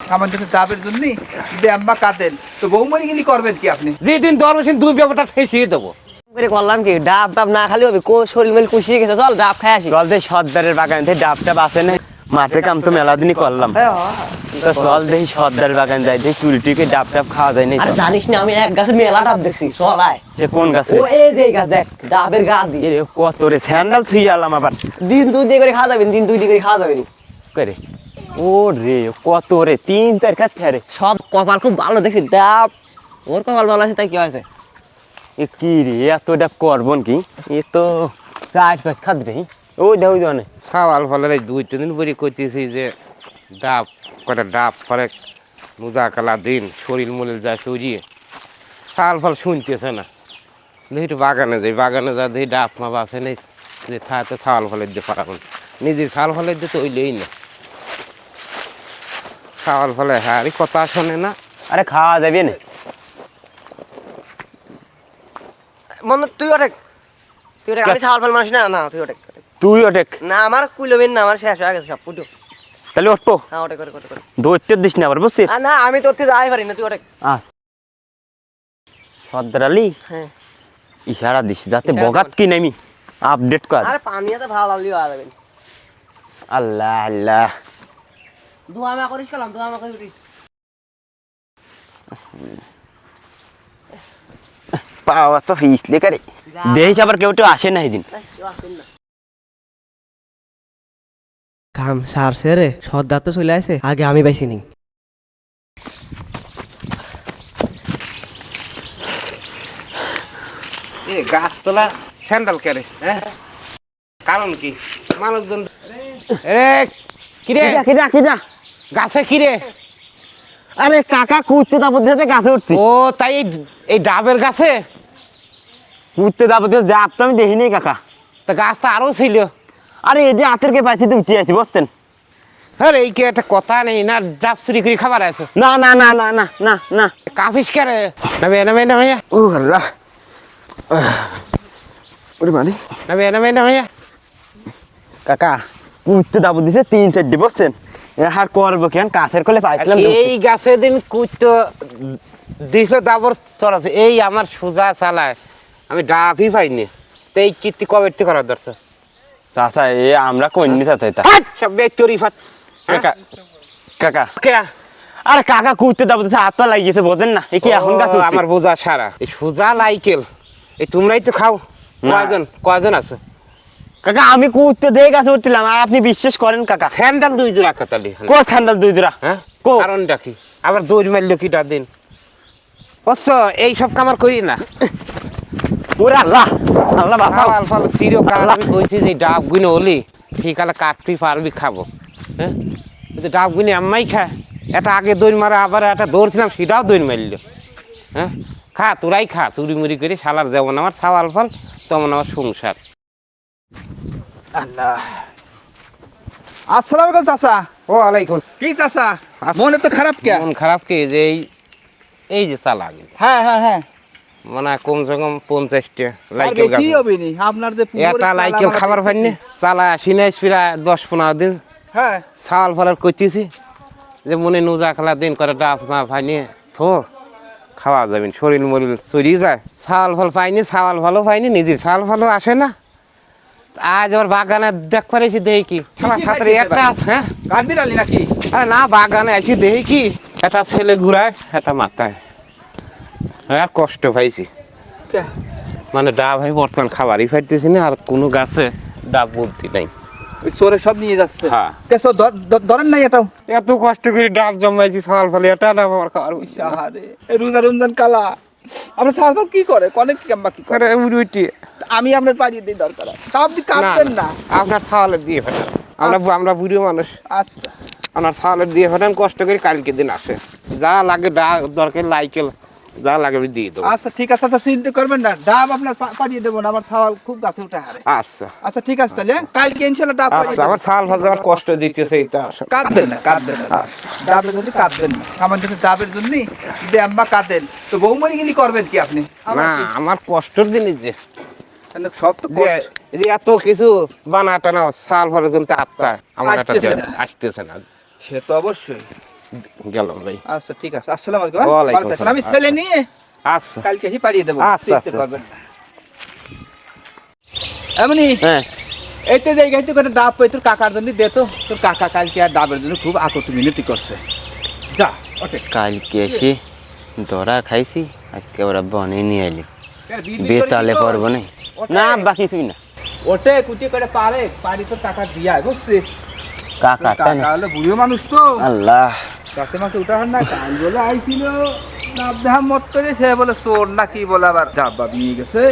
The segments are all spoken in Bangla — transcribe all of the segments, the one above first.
সামঞ্জস্য ডাবের জন্য যদি আম্মা কাঁদেন তো বৌমনি গিনি করবেন কি আপনি? যেদিন ধর্মসিন দুই ব্যাপারটা ফেসিয়ে দেবো করে করলাম কি ডাব ডাব না খালি হবে শরীর মেল কুশিয়ে গেছে চল ডাব খাই আসি চল দে সর্দারের বাগান থেকে ডাব টাব আছে না মাঠে কাম তো মেলা দিনই করলাম তো চল দেখি সর্দার বাগান যাই দেখি চুরি টুকে ডাব টাব খাওয়া যায় না আরে জানিস না আমি এক গাছের মেলা ডাব দেখছি চল আয় সে কোন গাছে ও এই যে এই গাছ দেখ ডাবের গাছ দিয়ে এ রে, কত রে স্যান্ডাল থুই আলাম আবার দিন দুই দিয়ে করে খাওয়া যাবে দিন দুই দিয়ে করে খাওয়া যাবে করে ও রে কত রে 3-4 খাচ্ছে রে সব কপাল খুব ভালো দেখছি ডাব ওর কপাল ভালো আছে তাই কি হয়েছে এ কি রে এত ডাব করবন কি এ তো 4-5 খাদ রে ওই দেও জানে সাওয়াল ফলের এই 2-3 দিন পরে কইতেছি যে ডাব কটা ডাব ফলে মুজা কালা দিন শরীর মলিল যায় সরিয়ে সাল ফল শুনতেছে না দেখি একটু বাগানে যাই বাগানে যা দেখি ডাব মা বাসে নেই যে থাতে সাওয়াল ফলের দিয়ে পারাবো নিজের সাল ফলের দিয়ে তো ওইলেই না সাওয়াল ফলে হ্যাঁ আরে কথা শোনে না আরে খাওয়া যাবে না মন তুই ওটা আমি ছাওয়াল ফল মানুষ না না তুই ওটা তুই ওঠে না আমার কুইলবেন না আমার শেষ হয়ে গেছে সব পুটু তাহলে উঠবো হ্যাঁ ওটা করে করে দৌড়তে দিস না আবার বুঝছিস না আমি তোর থেকে যাই পারি না তুই ওটা সর্দার আলী হ্যাঁ ইশারা দিস যাতে ইশারা বগাত কি নামি আপডেট কর আরে পানি আছে ভালো লাগলি ভালো যাবে আল্লাহ আল্লাহ দোয়া মা করিস কালাম দোয়া মা করিস পাওয়া তো হিসলে করে দেশ আবার কেউ তো আসে না সেদিন কাম সারছে রে সর্দার তো চলে আসে আগে আমি পাইছি নি এ গাছতলা স্যান্ডেল কেরে হ্যাঁ কারণ কি মানুষজন রে কিরে কিরা গাছে কিরে আরে কাকা কুত্তে তারপর দিয়ে গাছে উঠছি ও তাই এই ডাবের গাছে কুত্তে তারপর দিয়ে ডাব তো আমি দেখিনি কাকা তা গাছটা আরো ছিল আরে এটি হাতের কে পাইছি তো উঠে আছি বুঝতেন আরে এই কি একটা কথা নেই না ডাব চুরি করে খাবার আছে না না না না না না না কাফিস কেরে নামে নামে নামে ও আল্লাহ ওরে মানে নামে নামে নামে কাকা কুত্তে তারপর দিছে 3-4 দিন বুঝছেন আর করবো কেন কাছের কোলে পাইছিলাম এই গাছে দিন কুত্ত দিছিল ডাবর চড়াছে এই আমার সোজা চালায় আমি ডাবই পাইনি তো এই কীর্তি কবে করার দরকার চাচা এ আমরা কইনি চাচা এটা সব চুরি ফাত কাকা কাকা কে আরে কাকা কুত্তে তারপর দিছে হাত পা লাগিয়েছে বোঝেন না এ কি এখন গাছ উঠছে? আমার বোঝা সারা এই সোজা লাইকেল এই তোমরাই তো খাও কয়জন আছে কাকা আমি কুত্তে দিয়ে গাছে উঠছিলাম আর আপনি বিশ্বাস করেন কাকা স্যান্ডেল 2 জোড়া কাতালি কো স্যান্ডাল 2 জোড়া হ্যাঁ কো কারণটা কি আবার দৌড় মারলো কিটা দিন বুঝছ এই সব কামার করি না ওরে আল্লাহ আল্লাহ বাঁচাও ফাল ফাল সিরিও কাল আমি কইছি যে ডাব গুনে হলি ঠিকালে কাটবি পারবি খাবো হ্যাঁ কিন্তু ডাব গুনে আম্মাই খায় এটা আগে দৌড় মারে আবার একটা দৌড়ছিলাম সেটাও দৌড় মারল হ্যাঁ খা তোরাই খা চুরি মুড়ি করে শালার যেমন আমার ছাওয়াল ফল তেমন আমার সংসার আসসালামু আলাইকুম চাচা। ও আলাইকুম কি চাচা মনে তো খারাপ কে? মন খারাপ কি যে এই যে চালা হ্যাঁ হ্যাঁ হ্যাঁ মানে কমসে কম 50টা আর লাইকেল বেশি গাছ হবে নি আপনার যে পুকুরের এটা চাল লাইকেল আমার খাবার দেখতেছি। পাইনি চালা আসিনাইস প্রায় 10-15 দিন হ্যাঁ ছাওয়াল ফালার করতেছি যে মনে নোজা খেলা দিন করে ডাব মা পাইনি থো খাওয়া যাবেন শরীর মরিল চড়িয়ে যায় ছাওয়াল ফল পাইনি ছাওয়াল ভালো পাইনি নিজের ছাওয়াল ভালো আসে না আজ আবার বাগানে দেখ পারেছি দেখি কি আমার সাথে একটা আছে হ্যাঁ কাটবির আলী নাকি? আরে না বাগানে আসি দেখি কি একটা ছেলে ঘুরায় একটা মাথায় আর কষ্ট পাইছি কে? মানে ডাব ভাই বর্তমান খাবারই ফাইতেছি না আর কোনো গাছে ডাব বলতে নাই ওই চোরে সব নিয়ে যাচ্ছে। হ্যাঁ কেসো ধরেন নাই এটাও? এত কষ্ট করে ডাব জমাইছি ছাওয়াল ফলে এটা ডাব আমার খাওয়ার হইছে। আরে এই রমজান কালা আমরা সালফার কি করে কনে কি আম্মা কি করে? আরে উড়ি আমি আপনার পাড়িয়ে দিই দরকার হয়। তা আপনি কাটবেন না। আপনার ছাওয়ালের দিয়ে ফেলেন আমরা বুড়ি মানুষ আচ্ছা আপনার ছাওয়ালের দিয়ে ফেলেন কষ্ট করে কালকে দিন আসে যা লাগে দরকার লাইকেল যা লাগে আমি দিয়ে দেবো আচ্ছা ঠিক আছে আচ্ছা চিন্তা করবেন না ডাব আপনার পাঠিয়ে দেবো না আমার ছাওয়াল খুব গাছে উঠে হারে। আচ্ছা আচ্ছা ঠিক আছে তাহলে কালকে ইনশাল্লাহ ডাব পাঠিয়ে আচ্ছা আমার ছাওয়াল ফাল আমার কষ্ট দিতেছে এটা কাঁদবেন না কাঁদবেন না ডাবের জন্য কাঁদবেন না সামঞ্জস্য ডাবের জন্য যদি আম্মা কাঁদেন তো বৌমনি গিনি করবেন কি আপনি? না আমার কষ্টের জিনিস যে সব তো যে এত কিছু বানা টানা ছাল ফলের জন্য আত্মা আমার একটা আসতেছে না। আসতেছে না সে তো অবশ্যই গেলাম ভাই। আচ্ছা ঠিক আছে, আসসালামু আলাইকুম, হ্যাঁ? ওয়ালাইকুম ভালো থাকবেন। আসসালাম। আমি ছেলে নিয়ে আচ্ছা কালকে এসে পাঠিয়ে দেবো, আচ্ছা, দেখতে আচ্ছা, পারবেন। এমনি হ্যাঁ এই তো জায়গায় তো করে ডাব পাই তোর কাকার জন্য দে তো, তোর কাকা কালকে আর ডাবের জন্য খুব আকুতি মিনতি করছে। যা ওঠে। কালকে এসে ধরা খাইছি, আজকে ওরা বনে নিয়ে এলি বেতালে পারবো না। না আব্বা কিছুই না, ওটে কুটি করে পারে পারি তোর কাকা দিয়া বুঝছিস। কাকা তাই না? কাকা হলো বুড়িও মানুষ তো, আল্লাহ গাছে মাছে উঠা হন না। কাল বলে আইছিল ডাব দেহা মত করে, সে বলে চোর না কি বলে, আবার ডাব বাব নিয়ে গেছে।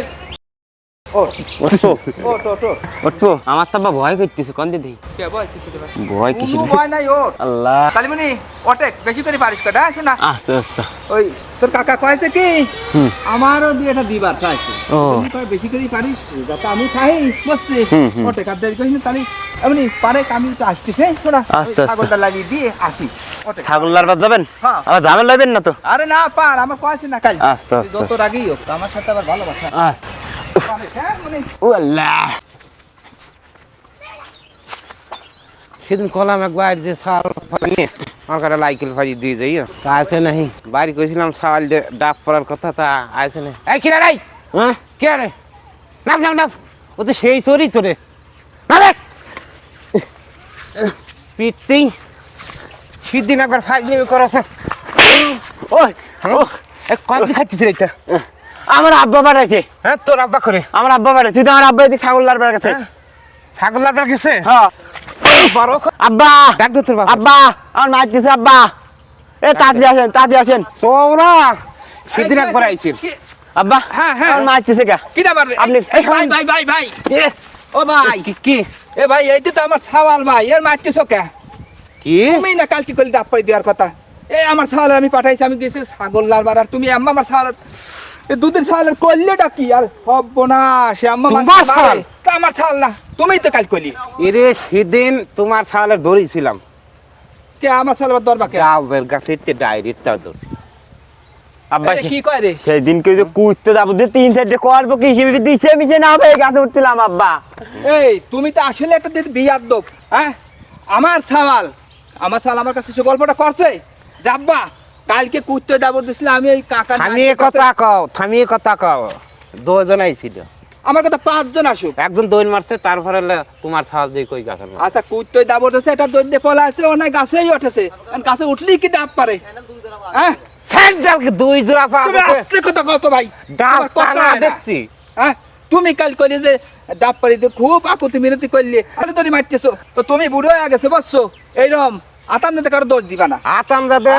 উঠবো ওট ওট ওট। উঠবো, আমার তো আব্বা ভয় করতেছে, কোন দিদি কে ভয় কিসে দেবে? ভয় কিসে কোনো ভয় নাই ওর। আল্লাহ কালিমণি ওটে, বেশি করে পারিস কটা, শোনা আস্তে আস্তে। ওই তোর কাকা কয়েছে কি হুম। আমারও দুই একটা দিবার চাইছে, ও। তুমি কয় বেশি করে পারিস যাতে আমি খাই, বুঝছি। হুম, হুম। ওটে কাদের কইস না তাহলে এমনি পারে, আমি তো আসতেছে, শোনা আচ্ছা, আচ্ছা। ছাগলটা লাগিয়ে দিয়ে আসি। ওটে ছাগল লারবার যাবেন? হ্যাঁ। আবার ঝামেলা লইবেন না তো? আরে না পার, আমার কয়েছে না কাল, আচ্ছা, আচ্ছা। যত রাগই হোক আমার সাথে আবার ভালোবাসা। আচ্ছা। পারে, হ্যাঁ, মানে ও আল্লাহ, সেদিন কলাম একবার যে সাল নিয়ে আমার কাছে লাইকেল ভাজি দিয়ে যাই, তা আছে নাহি। বাড়ি কইছিলাম সাল ডাব পড়ার কথা, তা আছে না। এই কিরা রাই, হ্যাঁ কে রে? নাম নাম নাম, ও তো সেই চোরই তোরে। না দেখ পিটিং সেদিন একবার ফাইজলিমি করেছে। ওই ও, কয়েকদিন খাচ্ছিস রে এটা? আমার আব্বা বাড়াইছে, হ্যাঁ তোর আব্বা করে আমার আব্বা বাড়াইছে। তুই তো আমার আব্বা এদিকে ছাগল লারবার গেছে। ছাগল আপনার গেছে? হ্যাঁ বড় আব্বা, ডাক দে তোর বাবা। আব্বা আমার মাছ দিছে আব্বা, এ তাড়াতাড়ি আসেন, তাড়াতাড়ি আসেন চৌরা সেদিন একবার আইছিল। কি- আব্বা। হ্যাঁ, হ্যাঁ। আমার মাছ দিছে কে? কিটা মারবে আপনি- এই ভাই ভাই ভাই ভাই, এ, ও ভাই কি এ ভাই, এইটা তো আমার ছাওয়াল ভাই, এর মারতেছো কে? কি তুমি না কালকে কইলে ডাব পাই দেওয়ার কথা। এই আমার ছাওয়াল আমি পাঠাইছি, আমি গেছি ছাগল লারবার, আর তুমি আম্মা আমার ছাওয়াল এই দুধের ছাওয়ালের করলেটা কি? আর হব না, সে আম্মা তোমার মারতে ছাওয়াল? মারে। তা আমার ছাওয়াল না, তুমিই তো কাল কইলি। এরে সেদিন তোমার ছাগলের ধরেছিলাম কে আমার ছাওয়াল দরবা কে? ডাবের গাছে ডাইরেক্ট তার ধরছি। আব্বা আরে কি কয় রে? সেই দিনকে যে কুইতে যাবো যে তিন চারটে করবো কি হিসেবে দিছে মিছে না হবে, গাছে উঠছিলাম আব্বা। এই তুমি তো আসলে একটা বিয়ার দোক, হ্যাঁ? আমার ছাওয়াল আমার কাছে সে গল্পটা করছে, যাব্বা কালকে কুত্তে দাবর দিছিল, আমি ওই কাকা থামিয়ে কথা কও, থামিয়ে কথা কও। দুজন আইছিল, আমার কথা 5 জন আসুক। একজন দৌড় মারছে, তারপরে তোমার ছাগল দিয়ে কই গাছের মধ্যে। আচ্ছা কুত্তে দাবর দিছে, এটা দৈন্যে পলা আছে, ও নাই গাছেই উঠেছে, আর গাছে উঠলেই কি ডাব পারে? হ্যাঁ, স্যান্ডালকে 2 জোড়া পা তুমি আস্তে কথা কত ভাই, ডাব তোমার কথা টানা হয় না। দেখছি। হ্যাঁ, তুমি কাল কইলে যে ডাব পারি দিয়ে খুব আকুতি মিনতি করলে, আরে তোরি মারতেছো, তো তুমি বুড়ো হয়ে গেছে বুঝছো, এইরকম আতাম দিতে কারো দোষ দিবা না। আতাম দাদা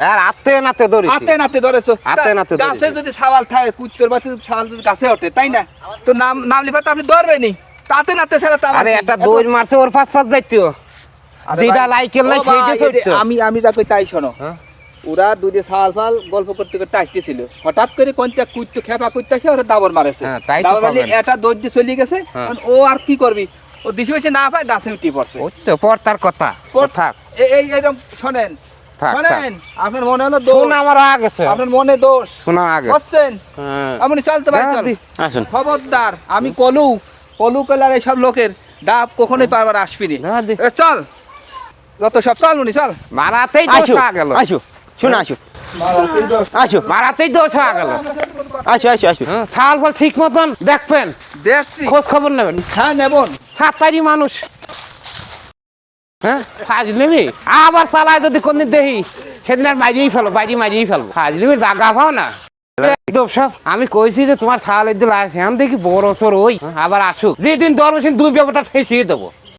আর আতে নাতে ধরেছি। হাতে নাতে ধরেছো, হাতে নাতে ধরেছি। গাছে যদি ছাওয়াল থাকে, কুত্তর বাচ্চা যদি ছাওয়াল যদি গাছে ওঠে, তাই না? তো নাম লিখা তো আপনি ধরবেনি, তাতে নাতে ছাড়া তো আমার আরে কি? একটা দৌড় মারছে, ওর পাঁচ যাইতো। আরে যেটা ভাই, লাইকেল নাই ও ভাই, সেইটা সত্য। আমি যা কই তাই শোনো। হ্যাঁ? ওরা দুধে ছাওয়াল ফাল গল্প করতে করতে আসতেছিল, হঠাৎ করে কোনটা কুত্ত খেপা কুত্তা আসে, ওরা দাবর মারেছে। হ্যাঁ, তাই তো দাবর মারলে পাবেন। এটা দৌড় দিয়ে চলে গেছে, হ্যাঁ। কারণ ও আর কি করবি, ও দিশে বেশি না পায়, গাছে উঠে পড়ছে। ওই তো পর্তার কথা। থাক এইরকম শোনেন, থাক, শোনেন, আপনার মনে হলো দোষ, শোনা আমার আগেছে, আপনার মনে দোষ, শোনা আগে। বুঝছেন? হ্যাঁ। আপনি চলতে পারেন, চল। আসুন খবরদার, আমি কলু কলার এইসব লোকের ডাব কখনোই পারবার আসবিনি। দাদি। চল, যত সব চল মুনি চল। মারাতেই দোষ আসো হয়ে গেল। আসো, শোনো আসো আসো মারাতেই দোষ হয়ে গেল। আসো আসো আসো। হ্যাঁ, ছাল ফল ঠিক মতন দেখবেন, দেখছি, খোঁজ খবর নেবেন। হ্যাঁ নেবন। সাতারি মানুষ, হ্যাঁ ফাজলিমি আবার চালায় যদি কোনদিন দেখি, সেদিন আর মারিয়েই ফেলো, মারিয়েই ফেলো। ফাজলিমির জাগা পাও না একদম সব। আমি কইছি যে তোমার ছাগলের দিল সেখান দেখি বড় সর ওই, আবার আসুক, যেদিন দরবেন 2 ব্যাপারটা ফেসিয়ে দেবো।